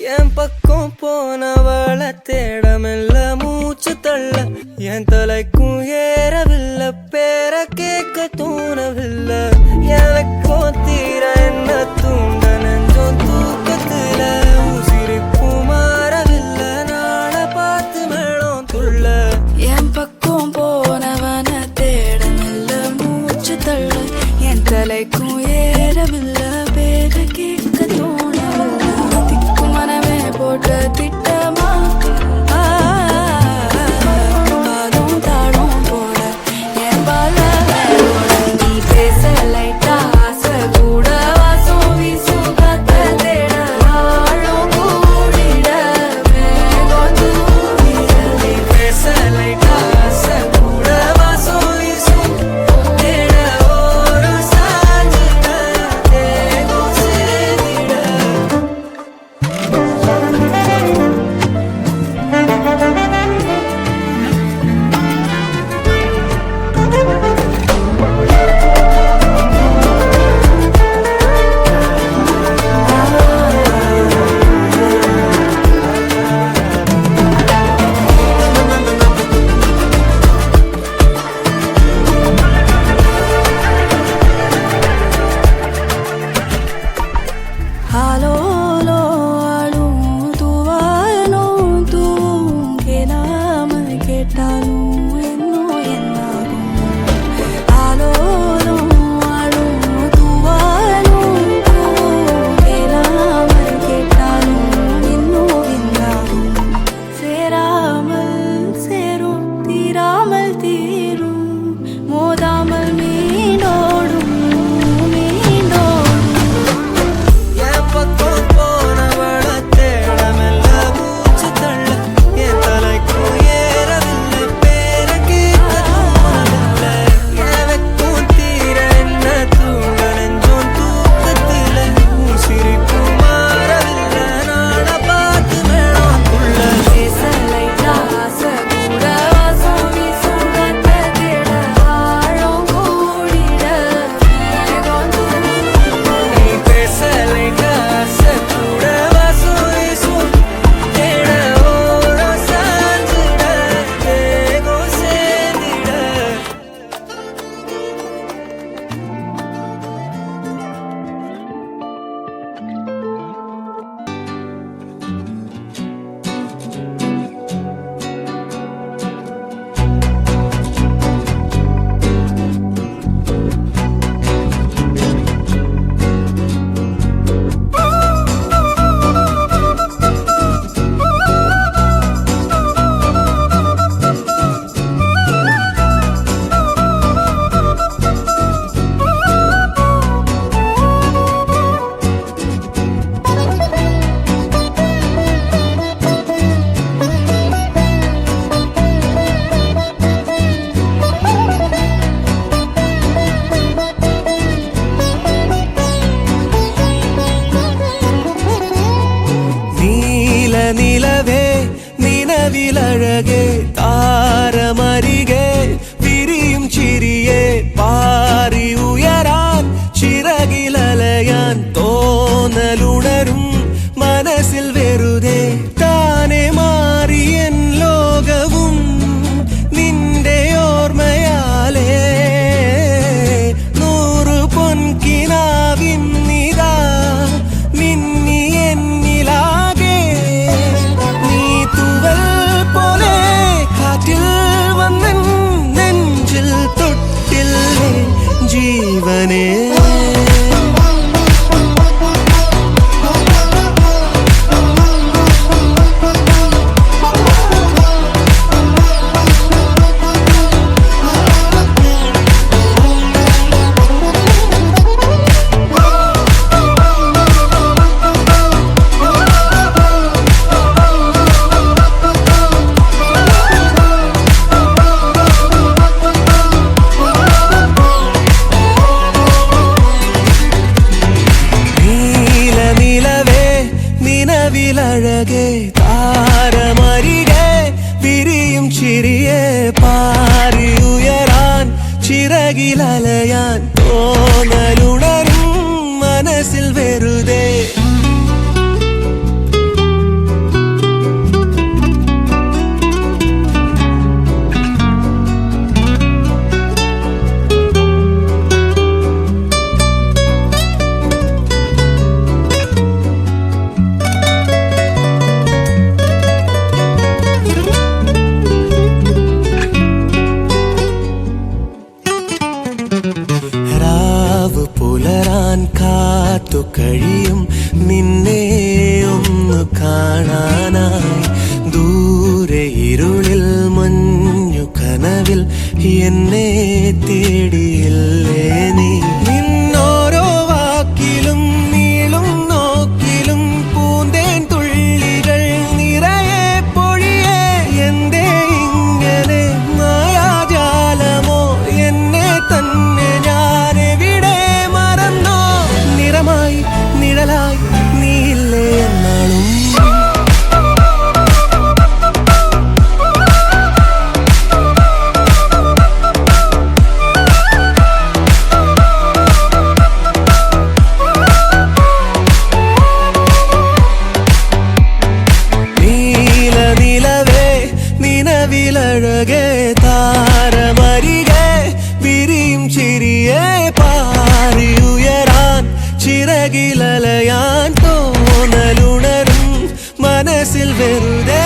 என் பக்கம் போனவள தேடமில்ல மூச்சு தள்ள என் தலைக்கும் ஏறவில்லை பேர கேட்க தோணவில்லை எனக்கும் தீர என்ன தூண்ட நெஞ்சோம் தூக்கத்துல உசிரிப்பும் மாறவில்லை நாட பார்த்து மேளம் துள்ள என் பக்கம் போனவன தேடமில்ல மூச்சு தள்ள என் தலைக்கும் ஏறவில்லை பேர கேட்க தோணவில்லை மனமே போட்ட திட்டமா பாலும் தாடும் போல என் பால நீ பேச லைட்டா ஆசை கூட வாசம் வீசும் காத்த தேட ஆழம் கூடிட மேகம் தூவிட நீ பேச லைட்டா ஆசை கூட வாசம் வீசும் தேட ஓரம் சாஞ்சிட தேகம் சேதிட ஆலோலோ ஆளும் தூவாலும் தூவும் கேளாமல் கேட்டாலும் இன்னும் என்னாகும் ஆலோலும் ஆளும் தூவாலும் தூவும் கேளாமல் கேட்டாலும் இன்னும் என்னாகும் சேராமல் சேரும் தீராமல் தீரும் மோதாமல் மீண்டோடும் என் பக்கம் போனவள தேடமில்ல மூச்சு தள்ள என் தலைக்கும் ஏறவில்லை பேர கேட்க தோணவில்லை எனக்கும் தீர என்ன தூங்க நெஞ்சோம் தூக்கத்துல உசிரிப்பு மாறவில்லை நாட பார்த்து மேளம் துள்ள பேச லைட்டா ஆசை கூட வாசம் வீசும் காத்த தேட ஆழம் கூடிட மேகம் தூவிட நீ பேச லைட்டா ஆசை கூட வாசம் வீசும் தேட ஓரம் சாஞ்சிட தேகம் சேதிட நீல நிலவே நினவிலழகே தாரமரிகே விரியும் சிறியே பாரி உயரான் சிறகிலலையான் தோனலுணரும் மனசில் வெறுதே தானே மாறி என் லோகവും നിന്റെ ഓർമ്മയാലേ നൂറു പൊൻകിനാവിൻ നിതാ മിന്നി എന്നിലാകെ നീ തൂവൽ പോലെ കാറ്റിൽ വന്നൻ നെഞ്ചിൽ തൊട്ടില്ലേ ജീവനേ പാറി ഉയരാൻ ചിറകിലലയാൻ തോന്നലുണരും മനസ്സിൽ വെറുതെ പുലരാൻ കാത്തു കഴിയും നിന്നെ ഒന്നു കാണാനായി ദൂരെ ഇരുളിൽ മഞ്ഞു കനവിൽ എന്നെ തേടിയില്ലേ നീ നിന്നോരോ വാക്കിലും നീളും നോക്കിലും പൂന്തേൻ തുള്ളികൾ നിറയെ പൊഴിയേ എന്തേ ഇങ്ങനെ മായാജാലമോ എന്നെ തന്നെ ഞാനെവിടെ നിറമായി നിഴലായി നീയില്ലേ എന്നാളും നീല നിലവേ നിലവിലഴകേ താരമരികെ വിരിയും ചിരിയെ പാറി ഉയരാൻ ചിറകിലലയാൻ തോന്നലുണരും മനസ്സിൽ വെറുതെ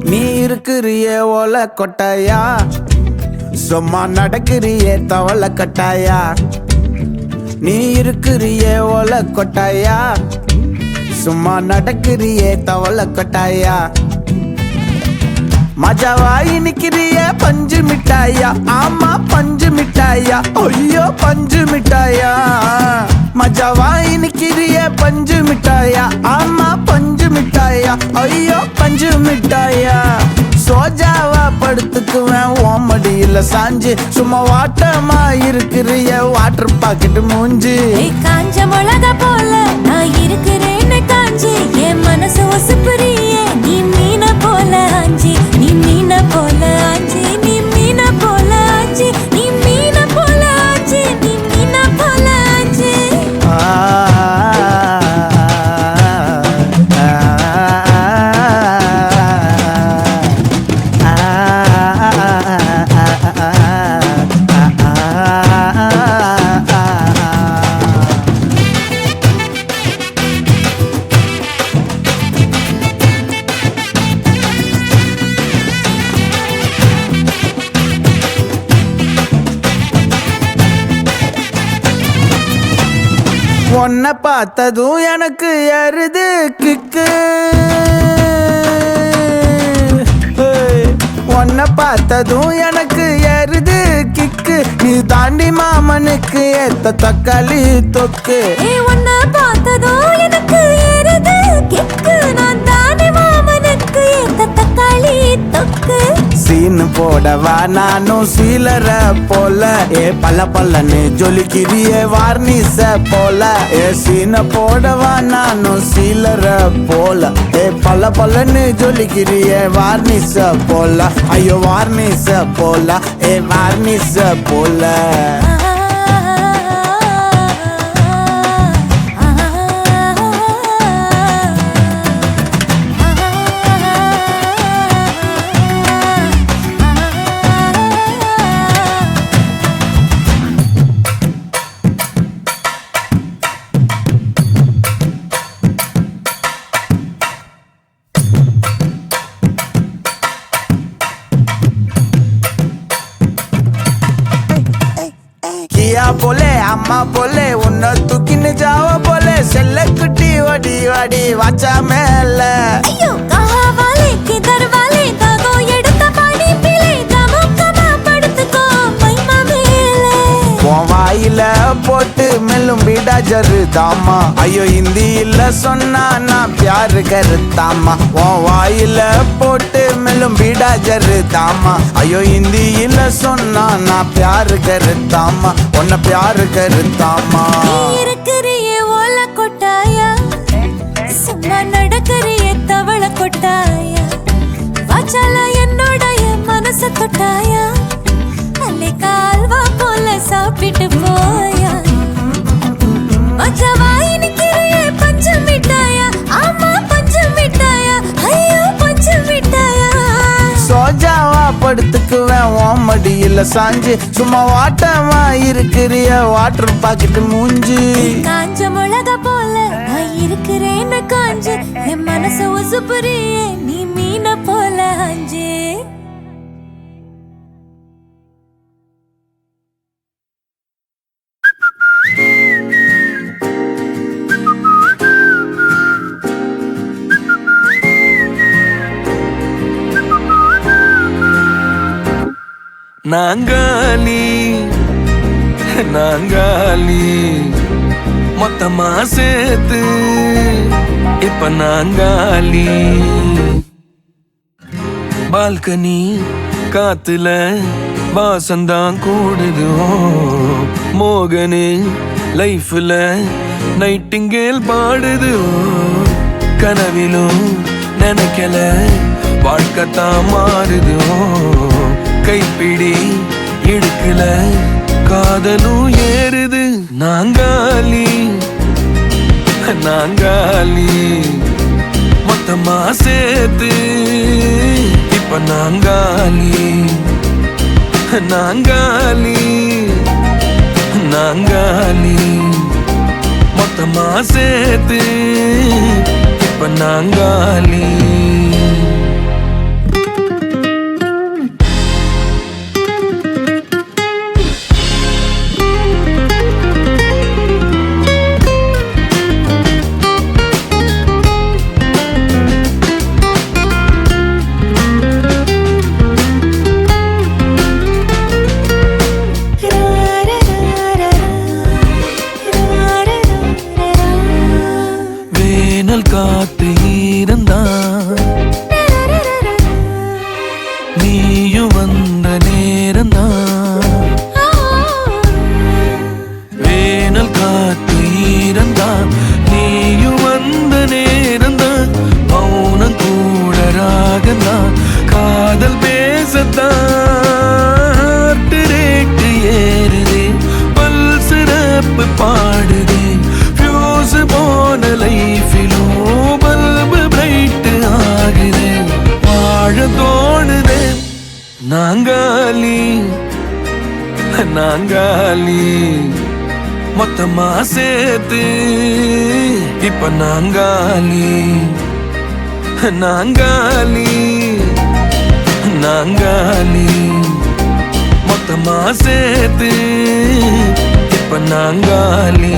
நீ இருக்கிறிய ஓலை கொட்டாயா சும்மா நடக்கிறிய தவளை கட்டாயா நீ இருக்கிறிய ஓலை கொட்டாயா சும்மா நடக்கிறிய தவளை கட்டாயா மஜாவாய் நிக்கிறிய பஞ்சு மிட்டாயா ஆமா பஞ்சு மிட்டாயா ஐயோ பஞ்சு மிட்டாயா மஜாவாய் நிக்கிறிய பஞ்சு மிட்டாயா ஆமா பஞ்சு மிட்டாயா ஐயோ பஞ்சு மிட்டாயா சோஜாவா படுத்துக்குவேன் ஓமடியில சாஞ்சு சும்மா வாட்டமா இருக்கிறிய வாட்டர் பாக்கெட் மூஞ்சி காஞ்ச மிளகா போல நான் இருக்கிறேன்னு காஞ்சி என் மனசு ஒசுப்புறியே நீ மீன போல ஆஞ்சி நீ மீன போல ஆஞ்சி நீ மீன போல ஆஞ்சி நீ மீன போல ஆஞ்சி நீ மீன போல ஆஞ்சி உன்னை பார்த்ததும் எனக்கு எருது கிக்கு உன்னை பார்த்ததும் எனக்கு எருது கிக்கு நீ தாண்டி மாமனுக்கு ஏத்த தக்காளி தொக்கு உன்னை பார்த்ததும் எனக்கு ஏறுது கிக்கு நான் தானே மாமனுக்கு ஏத்த தக்காளி தொக்கு சீனு போடவா நானும் சீலர போல பல்ல பல்லன்னு ஜொலிக்கிறிய வார்னிச போல சீன போடவா நானும் சீலர போல பல்ல பல்லன்னு ஜொலிக்கிறிய வார்னிச போல ஐயோ வார்னிச போல வார்னிச போல வாடி வாச்சா மேல ஐயோ கஹா வாலே கிதர் வாலே தாகோ எடுத்த பாடி பிளே தமக்கமா படுத்துக்கோ மைமா மேலே உன் வாயில போட்டு மெல்லும் பீடா ஜரு தாமா ஐயோ ஹிந்தியில சொன்னா நான் பியாரு கருத்தாமா உன் வாயில போட்டு மெல்லும் பீடா ஜரு தாமா ஐயோ ஹிந்தியில சொன்னா நான் பியாரு கருத்தாமா உன்னை பியாரு கருத்தாமா நீ இருக்கிறியே ஓல கொட்டாயா சும்மா நடக்கறியே தவள கொட்டாயா வாச்சால என்னோடைய மனச தொட்டாயா அல்லே கால்வா போல சாப்பிட்டு போயா மச்சவா இனிக்கிறியே பஞ்சம் மிட்டாயா ஆமா பஞ்சம் மிட்டாயா ஐயோ பஞ்சம் மிட்டாயா சோஜாவா படுத்துக்குவேன் உன் மடியில சாஞ்சு சும்மா வாட்டமா இருக்கிறிய வாட்டர் பாக்கெட்டு மூஞ்சி காஞ்ச மிளகா போல நான் இருக்கிறேன்னு காஞ்சு என் மனச உசுப்புறியே நீ மீன போல அஞ்சு நாங்காலி நாங்காலி மொத்தமா சேர்த்து இப்ப நாங்காலி பால்கனி காத்துல வாசந்தான் கூடுது மோகனு லைஃப்ல நைட்டிங்கேல் பாடுது கனவிலும் நினைக்கல வாழ்க்கைத்தான் மாறுது கைப்பிடி இடுக்கல காதலும் ஏறுது நாங்காலி நாங்காலி மொத்தமா சேர்த்து இப்ப நாங்காலி நாங்காலி நாங்காலி மொத்தமா சேர்த்து இப்ப நாங்காலி காத்து இருந்தா நீயும் வந்த நேரந்தா வேனல் காத்து இருந்தா நீயும் வந்த நேரந்தா மௌனம் கூட ராகந்தா காதல் பேசத்தான் ரேட்டு ஏறுதே பல் சிறப்பு பாடுதே ஃபியூஸ் போன லைஃபிலோ பல்பு பிரைட் ஆகுதே வாழ தோணுதே நாங்காலி நாங்காலி மொத்தமா சேர்த்து இப்ப நாங்காலி நாங்காலி நாங்காலி மொத்தமா சேர்த்து இப்ப நாங்காலி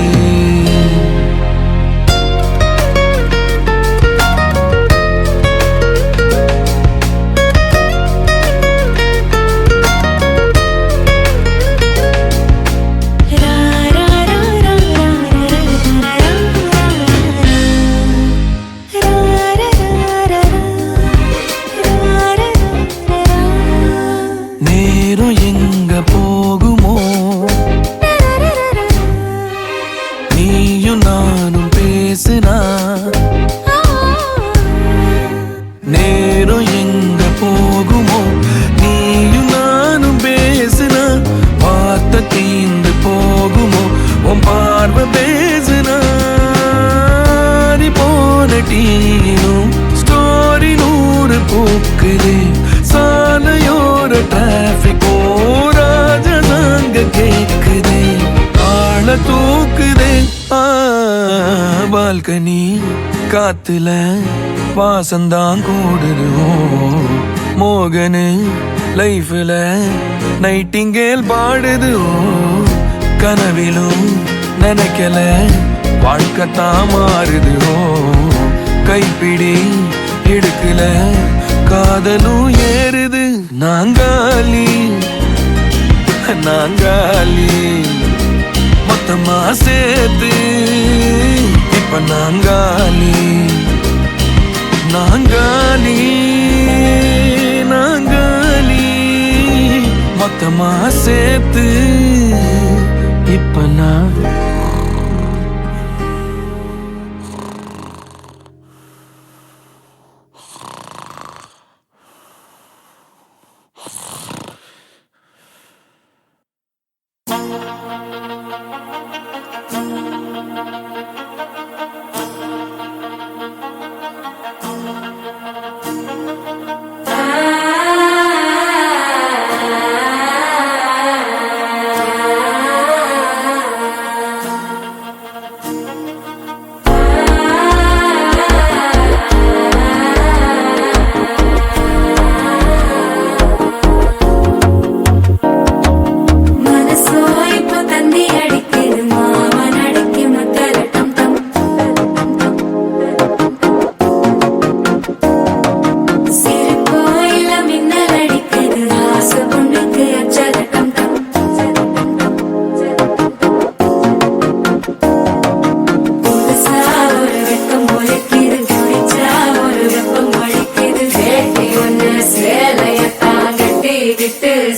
நேரம் எங்க போகுமோ நீயும் நானும் பேசினா வார்த்தை தீந்து போகுமோ உன் பார்வை பேசினா நீ போன டீனும் ஸ்டோரி 100 பூக்குது சாலையோர டிராபிக் ராஜனாங்க கேக்குதே ஆள தூக்குதே பால்கனி காத்துல வாசந்தான் கூடுதும் மோகனு லைஃப்ல நைட்டிங்கேல் பாடுதும் கனவிலும் நினைக்கல வாழ்க்கைத்தான் மாறுதும் கைப்பிடி எடுக்கல காதலும் ஏறுது நாங்காலி நாங்காலி மொத்தமா சேர்த்து இப்ப நாங்காலி நாங்காலி நாங்காலி மொத்தமா சேர்த்து இப்ப நான்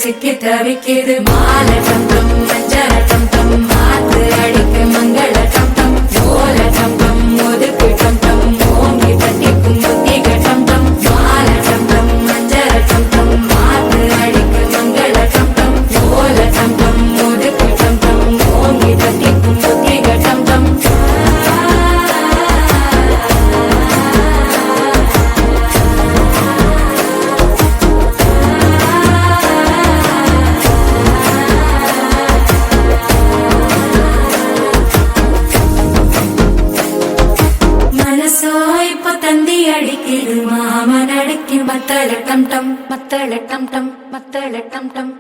சிக்கி தவிக்கிது மால டம் டம் மஞ்சள டம் டம் மாத்து அடிக்க மங்கள டம் டம் ஓல டம் டம் ஒதுக்கு டம் டம் ஓங்கி தட்டிக்கும் புத்திக டம் டம் மால டம் டம் மஞ்சள டம் டம் மாத்து அடிக்க மங்கள டம் டம் ஓல டம் டம் ஒதுக்கு டம் டம் ஓங்கி தட்டிக்கும் புத்திக டம் டம் அடிக்குது மாமன் அடிக்கு மத்தள டம் டம் மத்தள டம் டம் மத்தள டம் டம்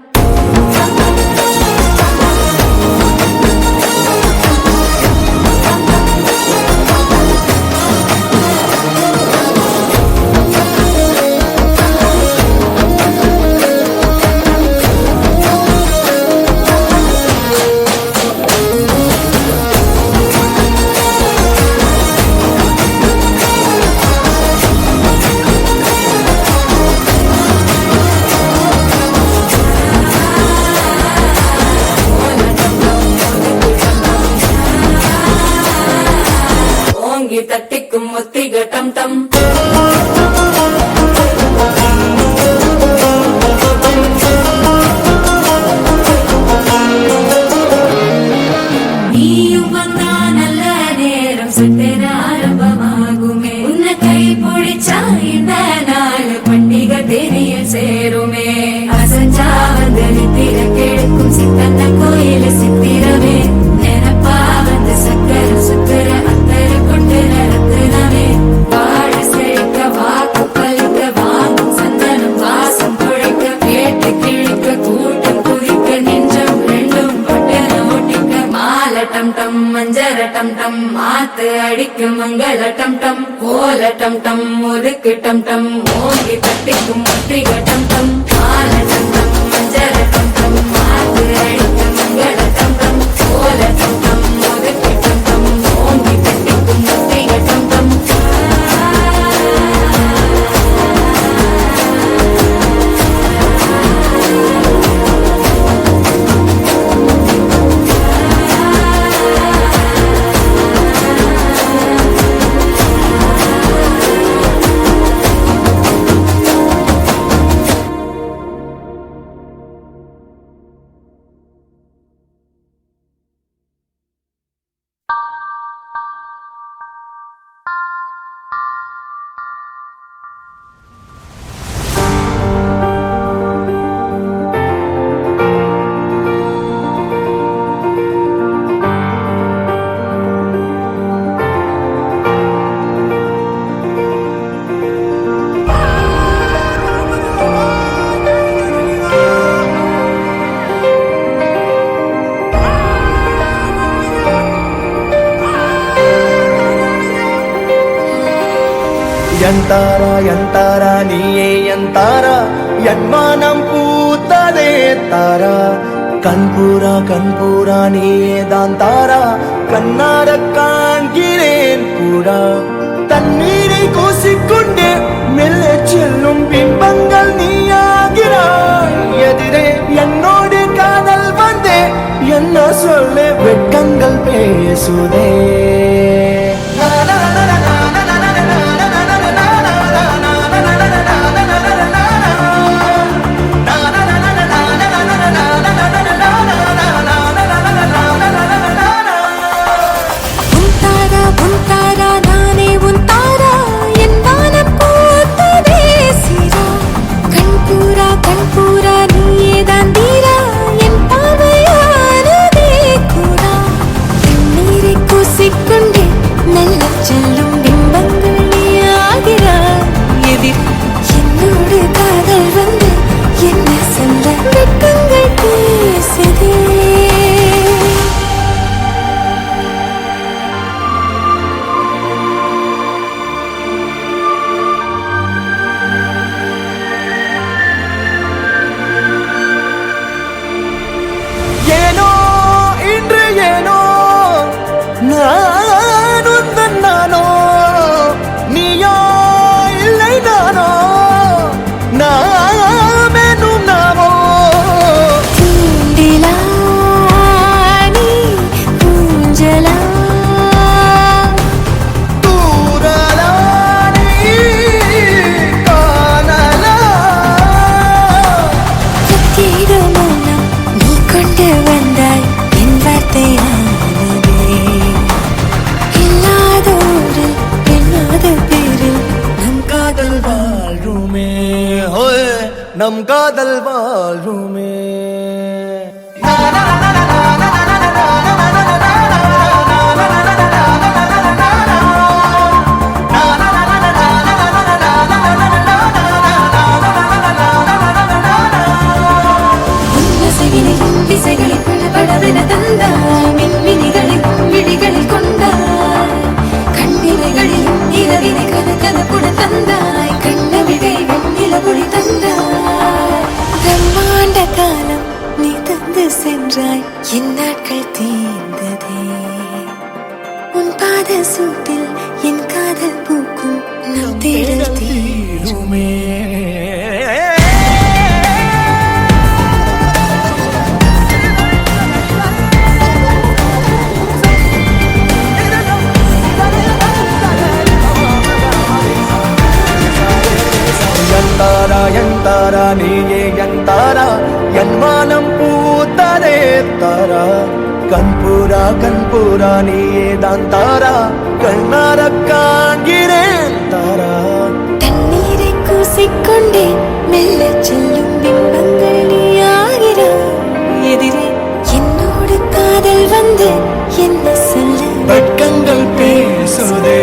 தட்டிக்கும் முத்திக டம் டம் நீயும் வந்தா நல்ல நேரம் சட்டென ஆரம்பமாகுமே உன்னை கை பிடிச்சா இந்த நாள் பண்டிகை தெரிய சேருமே அசஞ்சா வந்து நித்திர கெடுக்கும் சித்தன்ன கோயில சித்திரமே நினப்பா வந்து சக்கர சுக்கர அத்தர கொண்டு நடத்துனவே வாழ செழிக்க வாக்கு பலிக்க வாங்கும் சந்தனம் வாசம் குழைக்க கேட்டு கிழிக்க கூட்டம் குதிக்க நெஞ்சம் ரெண்டும் பட்டன ஓட்டிக்க மால டம் டம் மஞ்சர டம் டம் மாத்து அடிக்க மங்கள டம் டம் ஓல டம் டம் ஒதுக்கு டம் டம் ஓங்கி தட்டிக்கும் முத்திக டம் டம் மால டம் டம் மஞ்சர டம் டம் மாத்து அடிக்க மங்கள டம் டம் ஓல டம் டம் ஒதுக்கு டம் டம் ஓங்கி தட்டிக்கும் முத்திக டம் டம் என் தாரா நீயே என் தாரா என் மானம் பூத்ததே தாரா கண்பூரா நீயே தான் தாரா கண்ணார காண்கிறேன் கூடா தண்ணீரை கூசிக்கொண்டே மெல்ல செல்லும் பிம்பங்கள் நீயாகிறாய் எதிரே என்னோடு காதல் வந்தே என்ன சொல்ல வெட்கங்கள் பேசுதே நம் காதல் வாழ்வுமே திசைகளில் படபடவென தந்தாய் மின்மினிகளில் விழிகளில் கொண்டாய் கண்ணிமைகளில் இரவினை கனகனப்புட தந்தாய் கண்ணவிழை வெண்ணிலவொளி தந்தாய் பிரம்மாண்ட காலம் நீ தந்து சென்றாய் என் நாட்கள் தீர்ந்ததே உன் பாத சூட்டில் என் காதல் பூக்கும் நம் தேடல் தீருமே என் தாரா நீயே என் தாரா என் மானம் பூத்ததே தாரா கண்பூரா நீயே தான் தாரா கண்ணார காண்கிறேன் தாரா தண்ணீரை கூசிக்கொண்டே மெல்ல செல்லும் பிம்பங்கள் நீயாகிறாய் எதிரே என்னோடு காதல் வந்து என்ன சொல்ல வெட்கங்கள் பேசுதே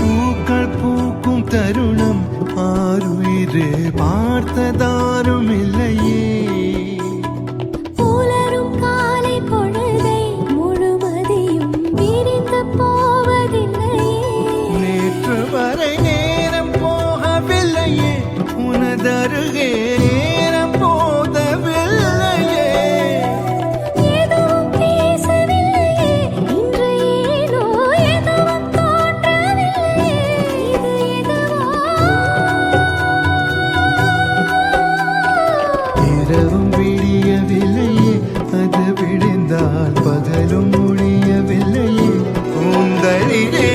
பூக்கள் பூக்கும் தருணம் ஆறுயிரே பார்த்ததாரும் இல்லையே புலரும் காலை பொழுதை முழுவதையும் பிரிந்து போவதில்லையே நேற்று வரை நேரம் போகவில்லையே உனதருகே நேரம் போதவில்லையே எதுவும் பேசவில்லையே இன்று ஏனோ எதுவும் தோன்றவில்லையே இது எதுவோ இரவும் விடிய முடியவில்லையே, அது விழுந்தால் பகலும் முடியவில்லையே, கூந்தலிலே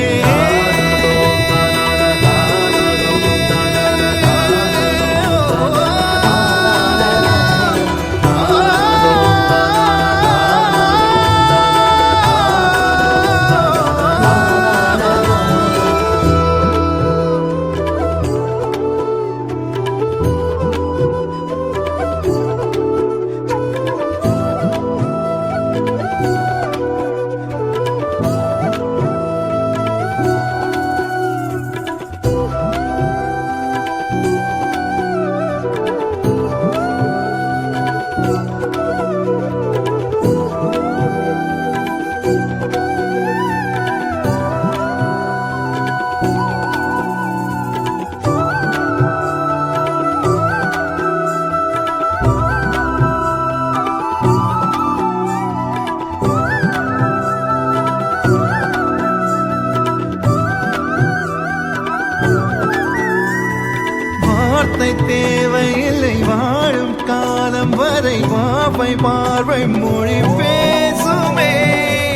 வார்த்தை தேவையில்லை, வாழும் காலம் வரை வாவை பார்வை மொழி பேசுமே.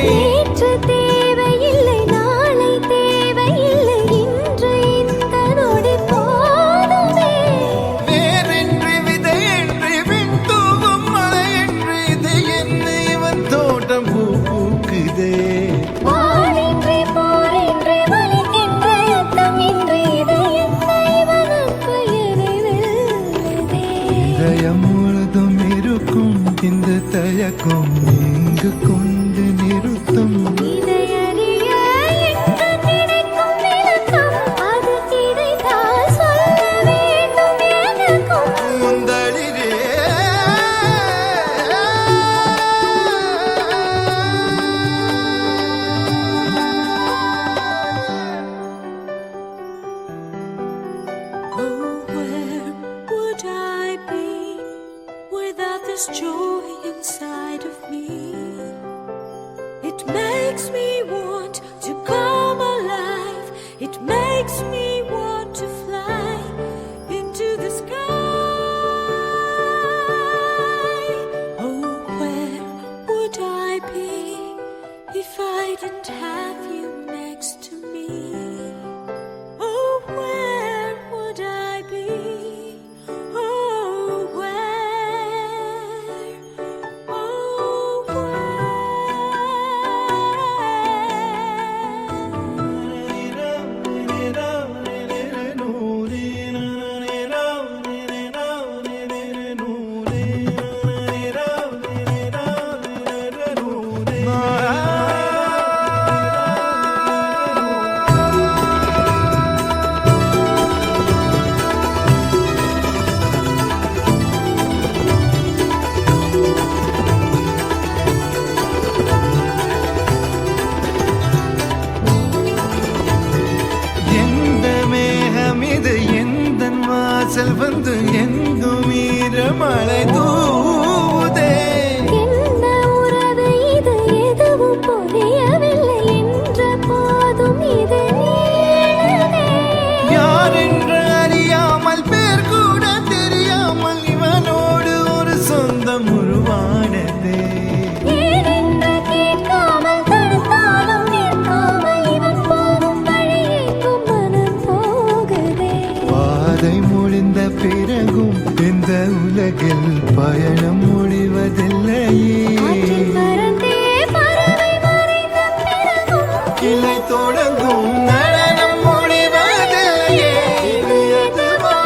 நேற்று தேவையில்லை, நாளை தேவையில்லை, இன்று இந்த நொடி போதுமே. வேறென்று விதையென்று விண் தூவும் மழையென்று இது என்ன இவன் தோட்டம் பூ பூக்குதே. வானின்றி போரின்றி வலிக்கின்ற யுத்தமின்றி இது என்ன இவனுக்கு எதிரில்லைதே. இதயம் முழுதும் இருக்கும் இந்த தயக்கம் இங்கு கொண்டு நிறுத்தும். இதை அறிய எங்கு கிடைக்கும் விளக்கம், அது கிடைத்தால் சொல்ல வேண்டும் எனக்கும். கூந்தலிலே Oh, where would I be without this joy inside of me? It makes me want to come alive. It makes me want to fly into the sky. Oh, where would I be if I didn't have you next to me? Oh, where would I be? Oh, where? Oh, where? எந்த மேகம் இது எந்தன் வாசல் வந்து எங்கும் ஈரமழை தூவுதே. என்ன உறவு இது, எதுவும் புரியவில்லை என்ற போதும் இது நீளுதே. யார் என்று அறியாமல் பேர் கூட தெரியாமல் இவனோடு ஒரு சொந்தம் உருவானதே. ஏனென்று கேட்காமல் தடுத்தாலும் நிற்காமல் இவன் போகும் வழியேக்கும் மனம் போகுதே. பாதை முடிந்த பிறகும் இந்த உலகில் பயணம் முடிவதில்லையே. ஆற்றில் பறந்தே பறவை மறைந்த பிறகும் கிளை தொடங்கும் நடனம் முடிவதில்லையே. இது எதுவா?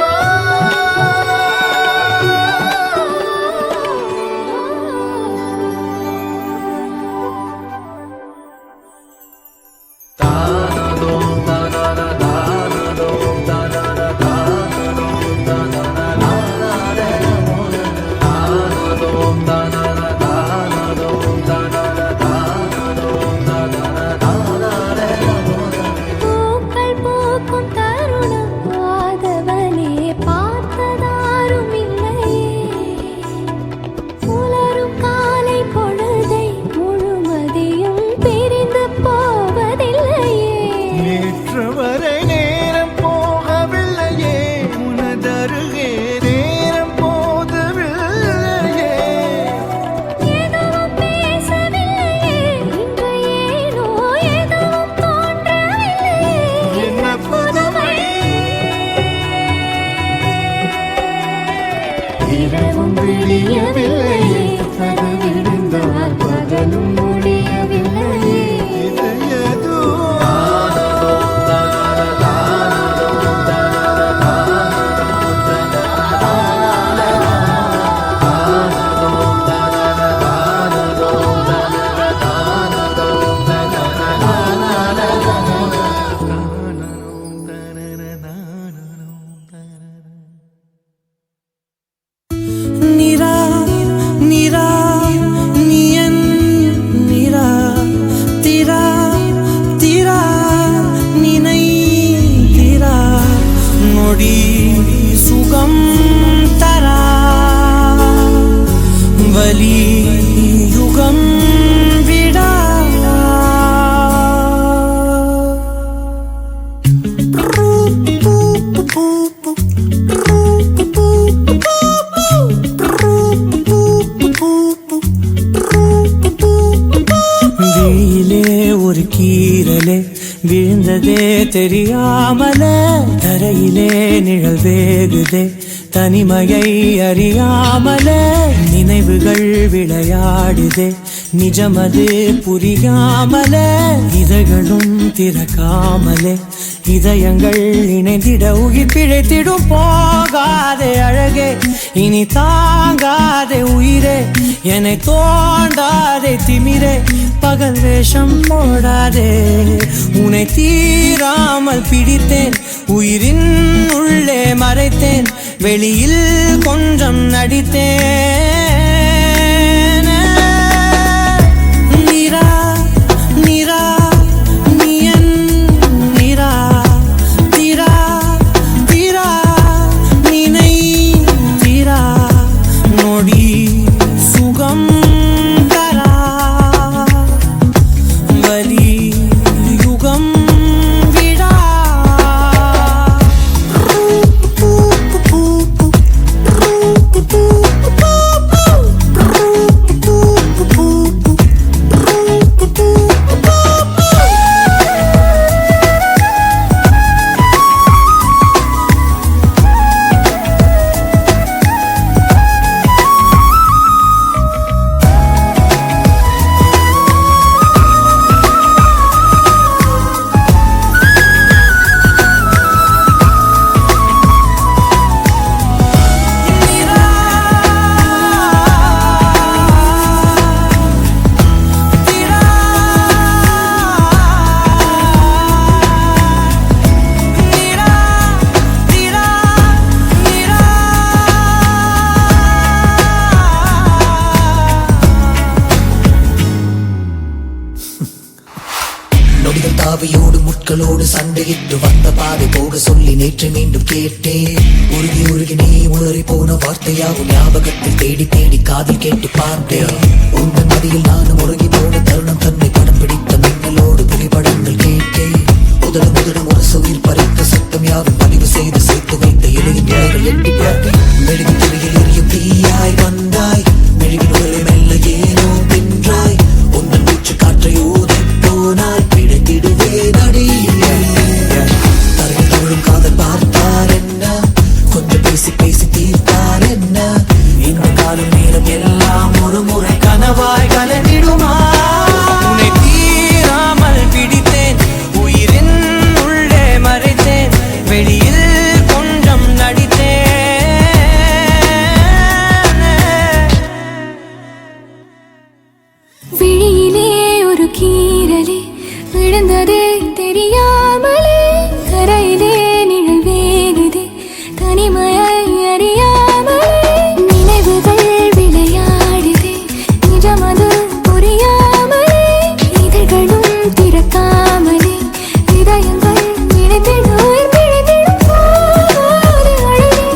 வலி யுகம் விடா விழியிலே ஒரு கீரலே விழுந்ததே தெரியாமலே தரையிலே நிழல் வேகுதே தனிமையை அறியாமலே நினைவுகள் விளையாடுதே நிஜமது புரியாமலே இதழ்களும் திறக்காமலே இதயங்கள் இணைந்திட உயிர் பிழைத்திடும் போகாதே அழகே இனி தாங்காதே உயிரே என்னை தோண்டாதே திமிரே பகல் வேஷம் போடாதே உன்னை தீராமல் பிடித்தேன் உயிரின் உள்ளே மறைத்தேன் வெளியில் கொஞ்சம் நடித்தேன் நிரா நிரா நீயன் நிரா தீரா தீரா நினை தீரா நொடி சுகம் தரா வலி யுகம் விடா நொடிகள் தாவியோடு முட்களோடு சண்டையிட்டு வந்த பாதை போக சொல்லி நேற்று மீண்டும் கேட்டேன் உருகி உருகி நீ உளறி போன வார்த்தையாகும் ஞாபகத்தில் தேடி தேடி காதில் கேட்டு பார்த்தேன் உங்கள் மதியில் நானும் உருகி போன தருணம் தன்னை படம் பிடித்த மின்னலோடு புகைப்படங்கள் கேட்டேன் முதலும் முதலும் ஒரு உயிர் பறித்த சத்தம் யாவும் பதிவு செய்து சேர்த்து வைத்த இலையின் நிலைகள் எட்டி பார்த்தேன் மெழுகு திரையில் எரியும் தீயாய் வந்தாய் மெழுகின் உடலை மெல்ல ஏனோ தின்றாய் உங்கள் மூச்சு காற்றை ஊதி போனாய் பிழைத்திடுவே நடி தரையில் தவழும் காதல் பார்த்தார் என்ன கொஞ்சம் பேசி பேசி தீர்த்தார் என்ன இந்த காலம் நேரம் எல்லாம் ஒரு முறை கனவாய் கலந்திடுமா உன்னை தீராமல் பிடித்தேன் உயிரின் உள்ளே மறைத்தேன் வெளியில் கொஞ்சம் நடித்தேன் விழியிலே ஒரு கீரலே விழுந்ததே தெரியாமலே கரையிலே நிழல் வேகுதே தனிமையை அறியாமலே நினைவுகள் விளையாடுதே நிஜமது புரியாமலே இதழ்களும் திறக்காமலே இதயங்கள் இணைந்திடும் உயிர் பிழைத்திடும் போகாதே அழகே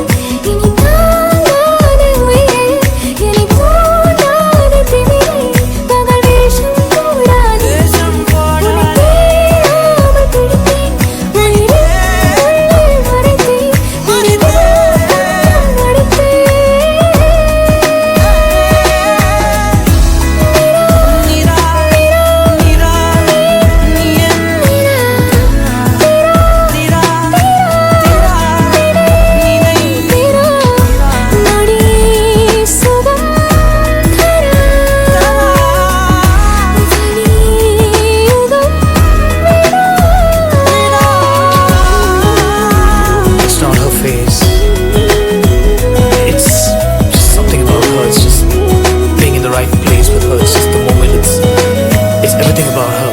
இனி தாங்காதே உயிரே என்னை தோண்டாதே திமிரே பகல் வேஷம் போடாதே உன்னை தீராமல் பிடித்தேன் உயிரின் உள்ளே மறைத்தேன் இனிதான் It's not her face. It's just something about her. It's just being in the right place with her. It's just the moment. It's everything about her.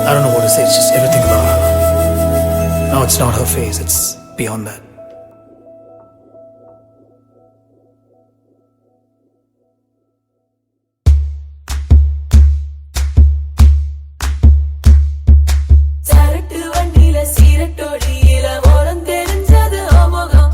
I don't know what to say. It's just everything about her. No, it's not her face. It's beyond that. Shirt வண்டியில சீரட்டோடியில ஓரம் தெரிஞ்சது அமோகம்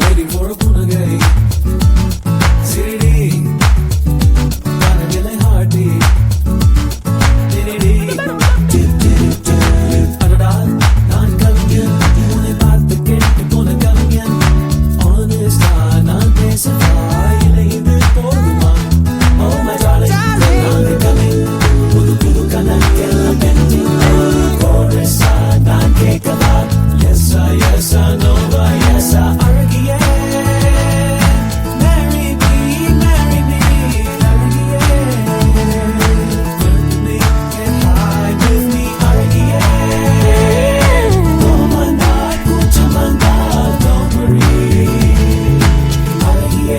Waiting for a punagay. City, gotta get a heartbeat. அடடா, நான் கவிஞன், உன்னை பார்த்து கேட்டு போன கவிஞன். Honest ஆ நான் பேசவா, இல்லை இது போதுமா? Oh my darling, நானே coming. புது புது கணக்கெல்லாம் pending. Chorus ஆ நான் கேட்கவா? Yes ah, yes ah, no ah, yes ah, அழகியே. Marry me, அழகியே. With me, get high with me, அழகியே. கோமந்தா, கூச்சமந்தா, don't worry. அழகியே,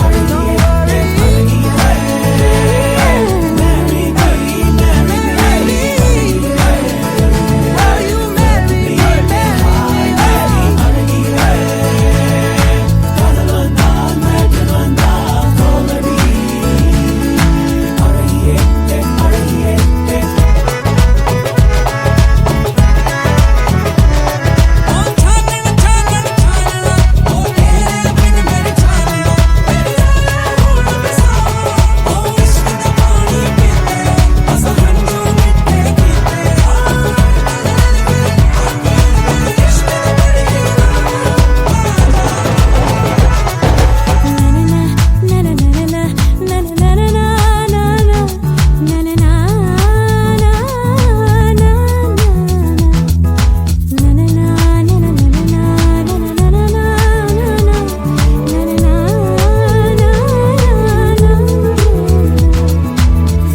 அழகியே, அழகியே. Marry me,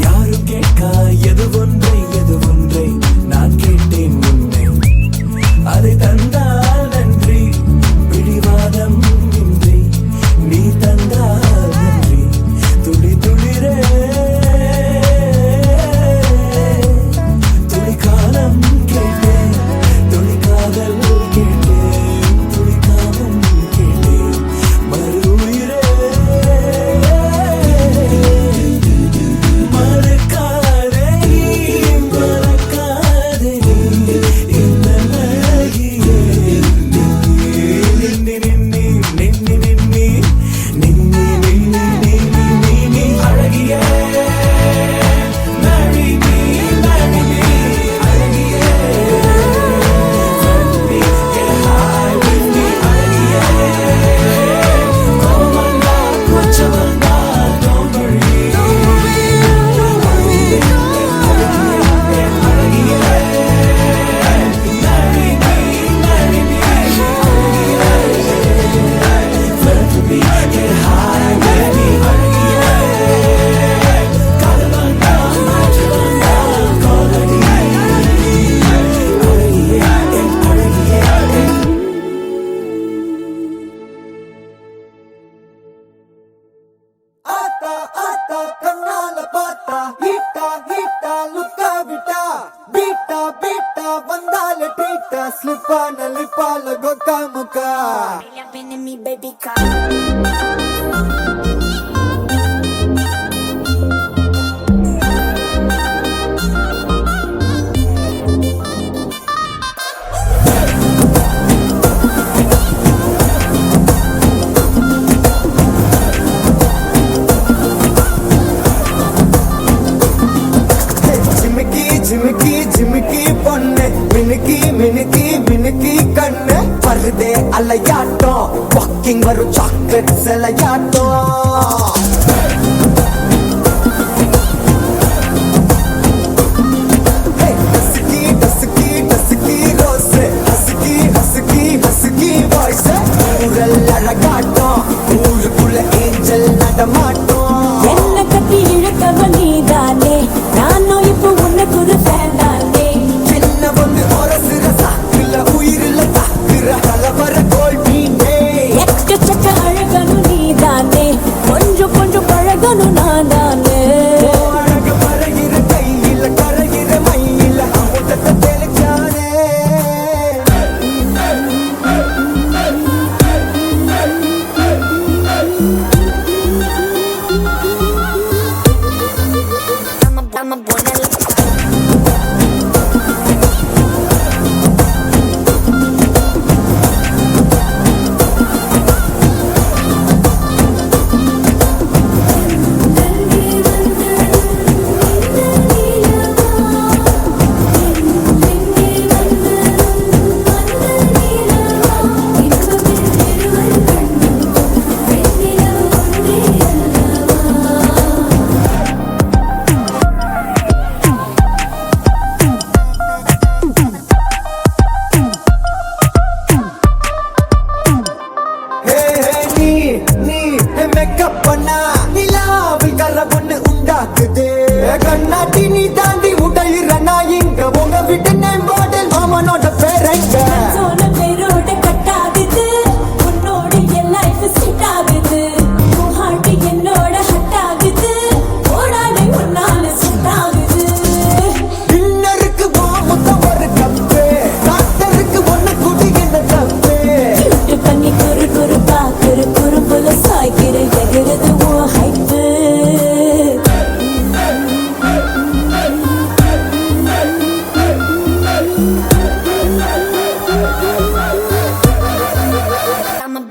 யாரும் கேட்கா எது ஒன்றை நான் கேட்டேன் உன்னை. அதை தந்தால் நன்றி, பிடிவாதம் இன்றி நீ தந்தால் நன்றி. துளி துளிரே, துளி காலம் கேட்டேன், துளி காதல் கேட்டேன், துளி காமம் கேட்டேன், மறு உயிரே. மறக்காதே நீ, மறக்காதே நீ, இந்த அழகியே. நின்னி நின்னி நின்னி நின்னி நின்னி நின்னி நின்னி நின்னி அழகியே. Marry me, அழகியே. With me, get high with me, அழகியே. கோமந்தா, கூச்சமந்தா, don't worry. கண்ணால பார்த்தா ஹீட்டா ஹீட்டா லுக்கா விட்டா பீட்டா பீட்டா வந்தால டீட்டா ஸ்லிப்பான லிப்பால கொக்கா முக்கா. ஜிமிக்கி ஜிமிக்கி ஜிமிக்கி பொண்ணு, மினுக்கி மினுக்கி மினுக்கி கண்ணு, வருதே அலையாட்டம், வாக்கிங் வரும் சாக்லேட் சிலையாட்டம். டசுக்கி டசுக்கி டசுக்கி ரோஸ், ஹசுக்கி ஹசுக்கி ஹசுக்கி வாய்ஸ், ஊரல் அழகாட்டம், ஊருக்குள்ள ஏஞ்சல் நடமாட்டம். என்ன கட்டி இழுக்கவ நீதானே, நானும் இப்போ உனக்கு ஒரு ஃபேன் தானே. என்ன வந்து ஒரசுற சாக்குல உயிரில தாக்குற கலவர கோல் மீனே. எக்கச்சக்க அழகனும் நீதானே, கொஞ்சம் கொஞ்சம் பழகனும் நான் தானே. அழகு பறகிற கையில கரைகிற மயில அமுதத்தை தெளிச்சானே. பாய்க்கிற எகிறது உன் ஹைப்பு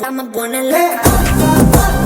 I'm gonna let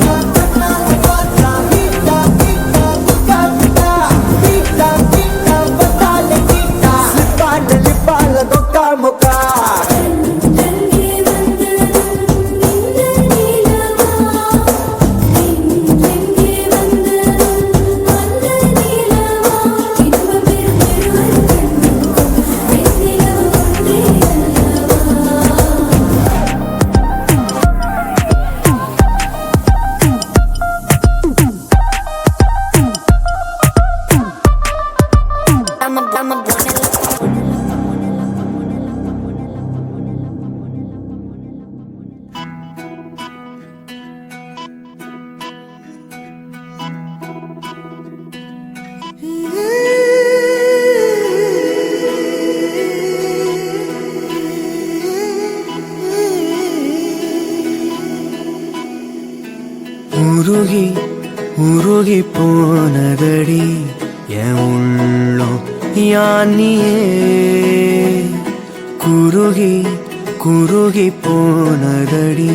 உருகி உருகி போனதடி என் உள்ளம் யானியே குருகி குருகி போனதடி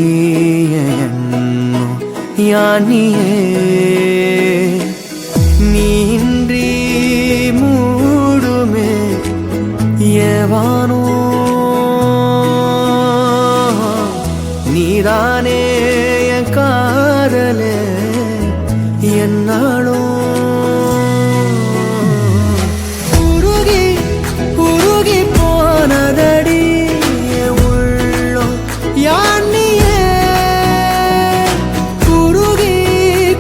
என் எண்ணம் யானியே நீன்றி மூடுமே ஏவானோ நீதானே என் காதலே என்னாலும் உருகி உருகி போனதடி என் உள்ளம் யானியே குருகி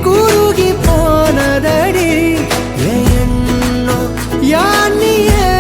குருகி போனதடி என் எண்ணம் யானியே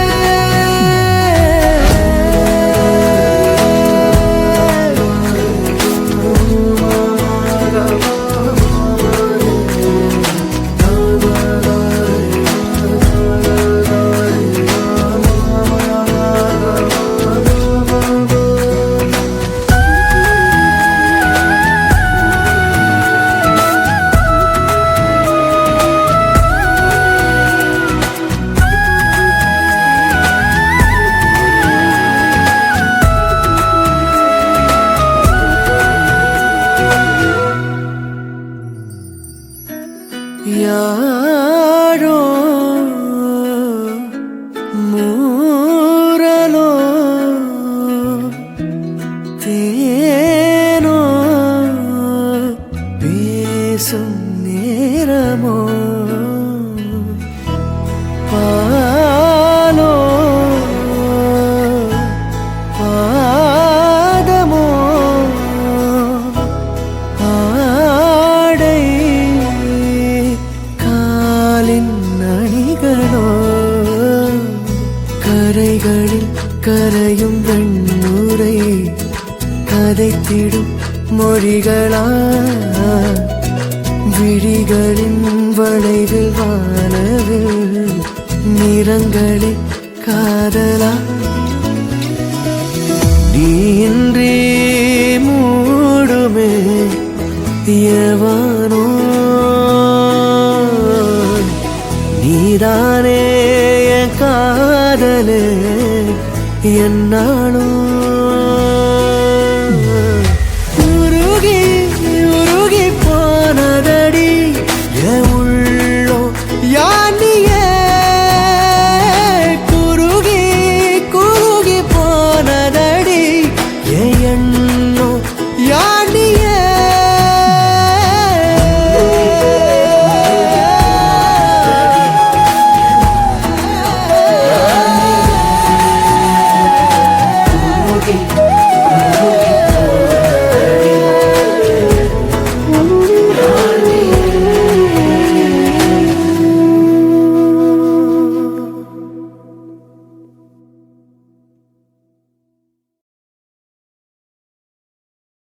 யாரோ மூரலோ தேனோ பேசும் நேரமோ பாலோ பாதமோ ஆடை காலின் அணிகளோ கரைகளில் கரையும் வெண்ணுரை கதைத்திடும் மொழிகளா விழிகளின் வளைவில் வானவில் நிறங்களே காதலா நீன்றி மூடுமே எவனோ நீதானே என் காதலே என்னாலும்